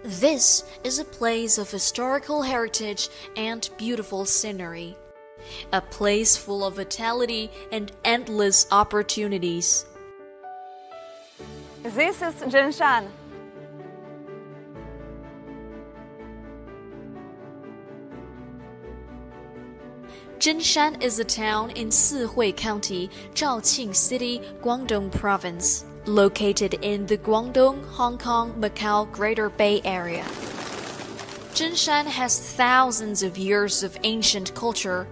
This is a place of historical heritage and beautiful scenery. A place full of vitality and endless opportunities. This is ژینشان. ژینشان is a town in Sihui County, Zhaoqing City, Guangdong Province, located in the Guangdong, Hong Kong, Macau Greater Bay Area. ژینشان has thousands of years of ancient culture.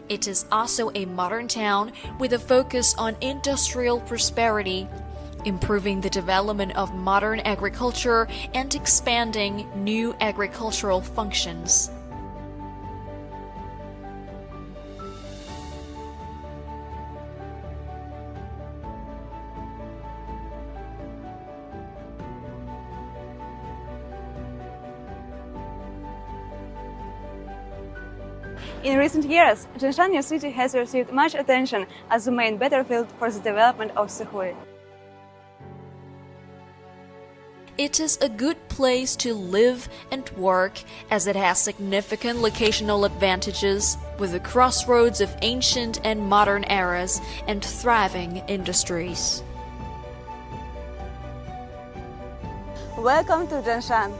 It is also a modern town with a focus on industrial prosperity, improving the development of modern agriculture and expanding new agricultural functions. In recent years, ژینشان new city has received much attention as the main battlefield for the development of Sihui. It is a good place to live and work as it has significant locational advantages with the crossroads of ancient and modern eras and thriving industries. Welcome to ژینشان.